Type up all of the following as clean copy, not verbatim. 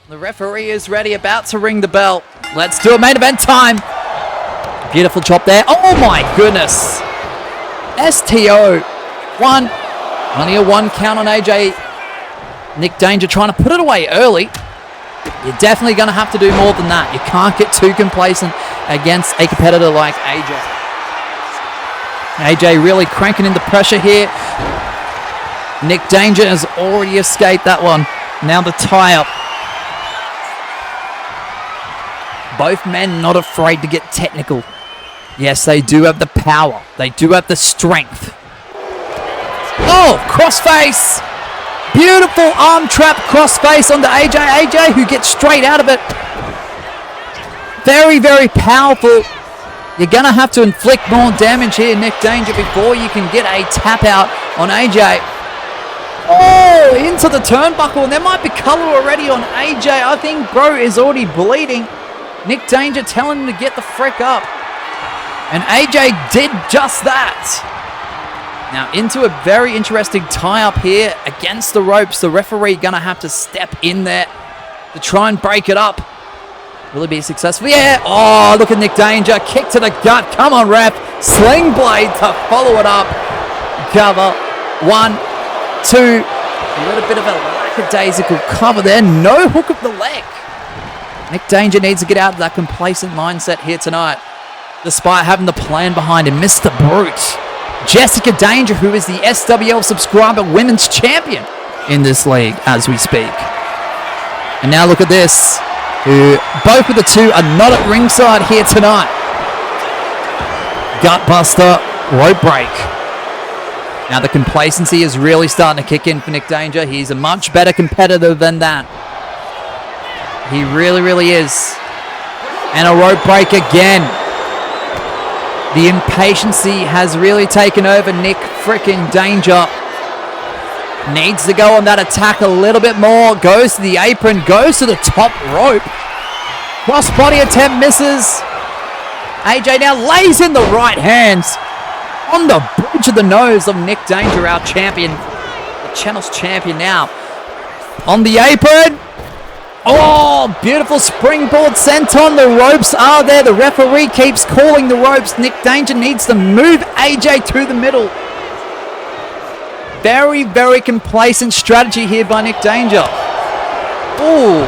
The referee is ready, about to ring the bell. Let's do it, main event time. Beautiful chop there. Oh my goodness. STO. One. Only a 1 count on AJ. Nick Danger trying to put it away early. You're definitely going to have to do more than that. You can't get too complacent against a competitor like AJ. AJ really cranking in the pressure here. Nick Danger has already escaped that one. Now the tie-up. Both men not afraid to get technical. Yes, they do have the power. They do have the strength. Oh, crossface. Beautiful arm trap crossface onto AJ. AJ who gets straight out of it. Very, very powerful. You're going to have to inflict more damage here, Nick Danger, before you can get a tap out on AJ. Oh, into the turnbuckle. And there might be color already on AJ. I think bro is already bleeding. Nick Danger telling him to get the frick up. And AJ did just that. Now into a very interesting tie-up here against the ropes. The referee going to have to step in there to try and break it up. Will he be successful? Yeah. Oh, look at Nick Danger. Kick to the gut. Come on, ref. Sling blade to follow it up. Cover. 1, 2. A little bit of a lackadaisical cover there. No hook of the leg. Nick Danger needs to get out of that complacent mindset here tonight, despite having the plan behind him. Mr. Brute. Jessica Danger, who is the SWL subscriber women's champion in this league as we speak. And now look at this. Both of the two are not at ringside here tonight. Gutbuster, rope break. Now the complacency is really starting to kick in for Nick Danger. He's a much better competitor than that. He really, really is. And a rope break again. The impatiency has really taken over Nick freaking Danger. Needs to go on that attack a little bit more. Goes to the apron. Goes to the top rope. Crossbody attempt misses. AJ now lays in the right hands on the bridge of the nose of Nick Danger, our champion. The channel's champion now. On the apron. Oh, beautiful springboard senton. The ropes are there. The referee keeps calling the ropes. Nick Danger needs to move AJ through the middle. Very, very complacent strategy here by Nick Danger. Oh,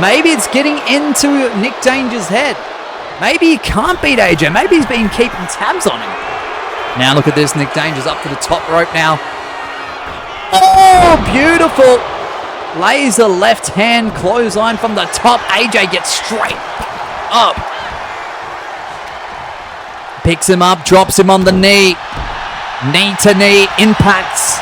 maybe it's getting into Nick Danger's head. Maybe he can't beat AJ. Maybe he's been keeping tabs on him. Now look at this. Nick Danger's up to the top rope now. Oh, beautiful. Laser left hand clothesline from the top. AJ gets straight up. Picks him up, drops him on the knee. Knee to knee, impacts.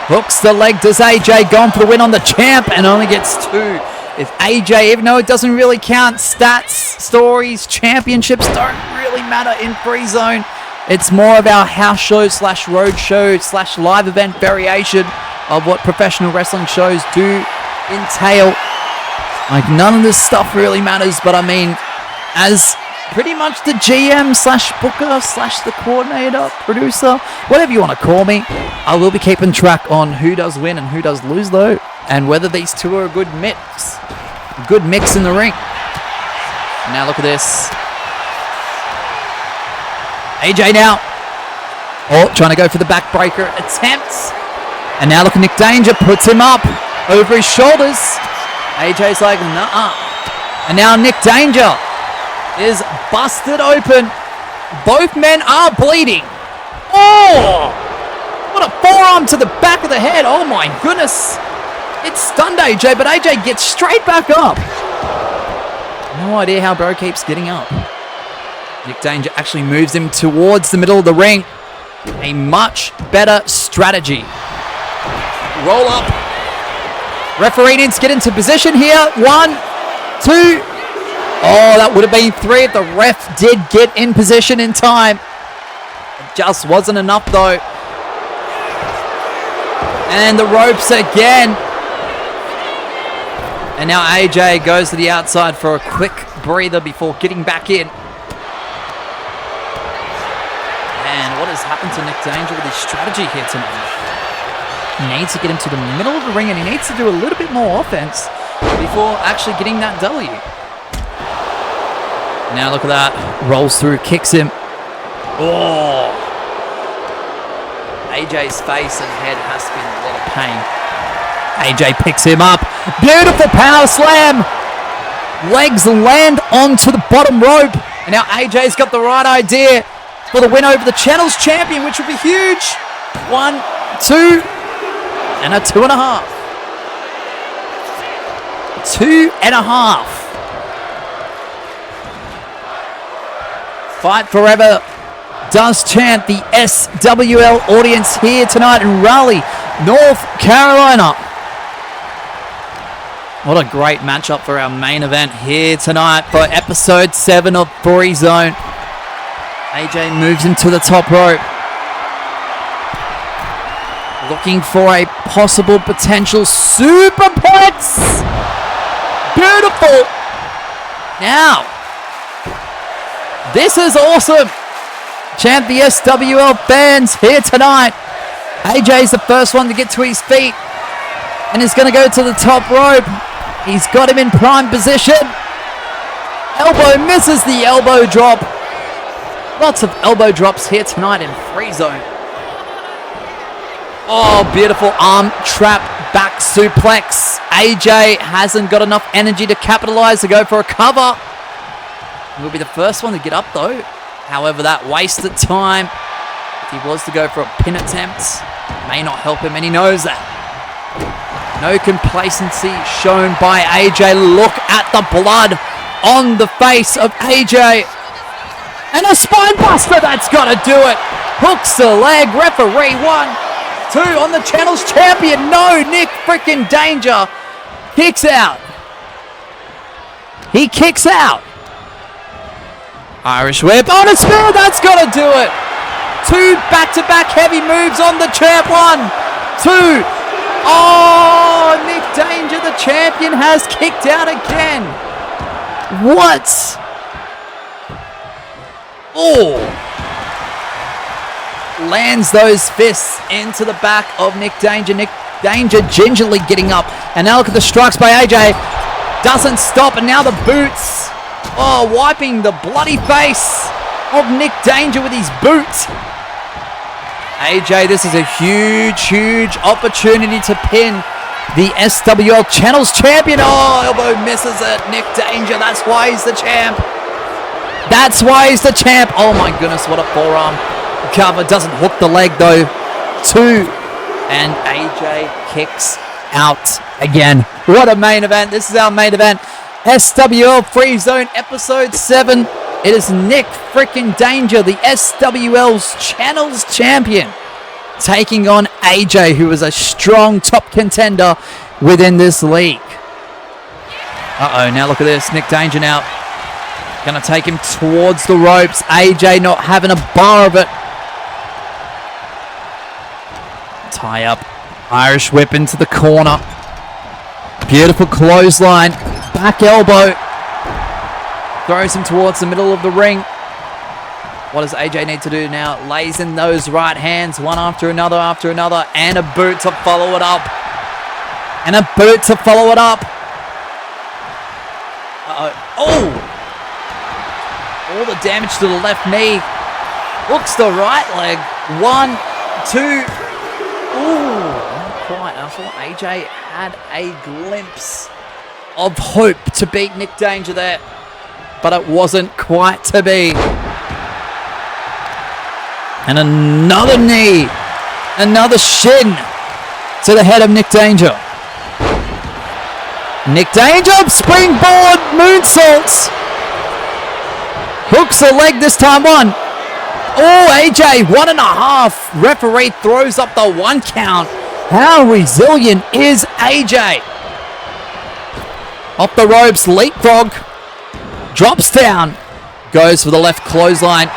Hooks the leg, does AJ, going for the win on the champ, and only gets 2. If AJ, even though it doesn't really count, stats, stories, championships don't really matter in Freezone. It's more of our house show / road show / live event variation of what professional wrestling shows do entail. Like, none of this stuff really matters, but I mean, as pretty much the GM / booker / the coordinator, producer, whatever you want to call me, I will be keeping track on who does win and who does lose though, and whether these two are a good mix. A good mix in the ring. Now look at this. AJ now. Oh, trying to go for the backbreaker attempts. And now look at Nick Danger, puts him up over his shoulders. AJ's like, nah. And now Nick Danger is busted open. Both men are bleeding. Oh! What a forearm to the back of the head. Oh my goodness. It stunned AJ, but AJ gets straight back up. No idea how bro keeps getting up. Nick Danger actually moves him towards the middle of the ring. A much better strategy. Roll up. Referee needs to get into position here. 1, 2. Oh, that would have been 3 if the ref did get in position in time. It just wasn't enough though. And the ropes again. And now AJ goes to the outside for a quick breather before getting back in. And what has happened to Nick Danger with his strategy here tonight? He needs to get into the middle of the ring, and he needs to do a little bit more offense before actually getting that W. Now look at that. Rolls through, kicks him. Oh. AJ's face and head has to be in a lot of pain. AJ picks him up. Beautiful power slam. Legs land onto the bottom rope. And now AJ's got the right idea for the win over the Channels champion, which would be huge. 1, 2, and a 2.5. 2.5. Fight Forever does chant the SWL audience here tonight in Raleigh, North Carolina. What a great matchup for our main event here tonight for episode 7 of FREEZONE. AJ moves him to the top rope. Looking for a possible potential superplex. Beautiful. Now, this is awesome. Chant the SWL fans here tonight. AJ's the first one to get to his feet. And he's going to go to the top rope. He's got him in prime position. Elbow misses the elbow drop. Lots of elbow drops here tonight in FREEZONE. Oh, beautiful arm trap back suplex. AJ hasn't got enough energy to capitalize to go for a cover. He'll be the first one to get up though. However, that wasted time. If he was to go for a pin attempt, may not help him, and he knows that. No complacency shown by AJ. Look at the blood on the face of AJ. And a spine buster, that's got to do it. Hooks the leg, referee 1, 2 on the Channels champion. No, Nick freaking Danger kicks out. He kicks out. Irish whip on a spear, that's got to do it. 2 back-to-back heavy moves on the champ. 1, 2. Oh, Nick Danger, the champion, has kicked out again. What? Oh. Lands those fists into the back of Nick Danger. Nick Danger gingerly getting up. And now look at the strikes by AJ. Doesn't stop, and now the boots. Oh, wiping the bloody face of Nick Danger with his boot. AJ, this is a huge, huge opportunity to pin the SWL Channels champion. Oh, elbow misses it. Nick Danger, that's why he's the champ. That's why he's the champ. Oh my goodness, what a forearm cover. Doesn't hook the leg though. 2. And AJ kicks out again. What a main event. This is our main event. SWL FREEZONE episode 7. It is Nick freaking Danger, the SWL's Channels champion, taking on AJ, who is a strong top contender within this league. Uh-oh, now look at this. Nick Danger now going to take him towards the ropes. AJ not having a bar of it. Tie up. Irish whip into the corner. Beautiful clothesline. Back elbow. Throws him towards the middle of the ring. What does AJ need to do now? Lays in those right hands, one after another, and a boot to follow it up. And a boot to follow it up. Uh-oh. Oh! All the damage to the left knee. Hooks the right leg. 1, 2. Ooh, not quite. I thought AJ had a glimpse of hope to beat Nick Danger there, but it wasn't quite to be. And another knee, another shin to the head of Nick Danger. Nick Danger, springboard moonsaults. Hooks the leg this time. 1. Oh, AJ, 1.5. Referee throws up the 1 count. How resilient is AJ? Off the ropes, leapfrog. Drops down. Goes for the left clothesline.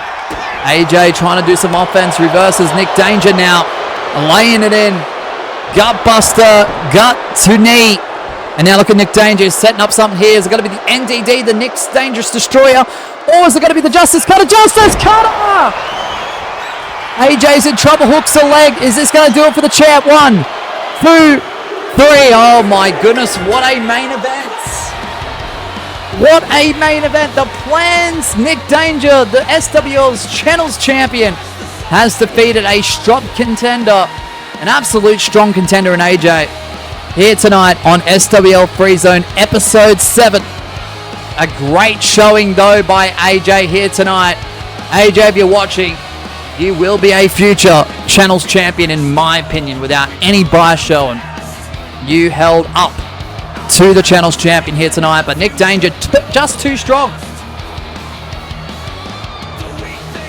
AJ trying to do some offense. Reverses Nick Danger now. Laying it in. Gut buster. Gut to knee. And now look at Nick Danger setting up something here. Is it going to be the NDD, the Nick's Dangerous Destroyer? Or is it going to be the Justice Cutter? Justice Cutter! AJ's in trouble. Hooks the leg. Is this going to do it for the champ? 1, 2, Oh my goodness, what a main event. What a main event. The plans, Nick Danger, the SWL's Channels champion, has defeated a strong contender, an absolute strong contender in AJEY. Here tonight on SWL FREEZONE episode 7. A great showing though by AJEY here tonight. AJEY, if you're watching, you will be a future Channels champion in my opinion, without any bias shown. You held up to the Channels champion here tonight, but Nick Danger just too strong.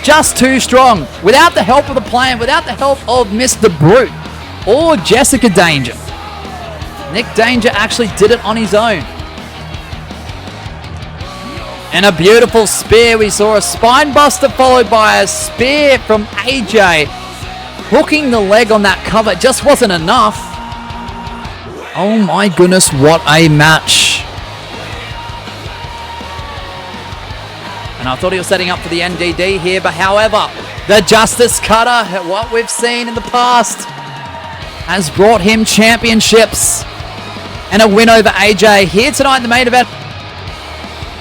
Just too strong. Without the help of the plan, without the help of Mr. Brute or Jessica Danger. Nick Danger actually did it on his own. And a beautiful spear. We saw a spine buster followed by a spear from AJEY. Hooking the leg on that cover just wasn't enough. Oh my goodness, what a match. And I thought he was setting up for the NDD here, but however, the Justice Cutter, what we've seen in the past, has brought him championships and a win over AJEY here tonight in the main event.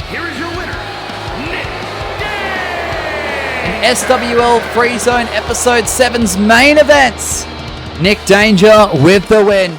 Here is your winner, Nick In SWL FREEZONE episode 7's main events. Nick Danger with the win.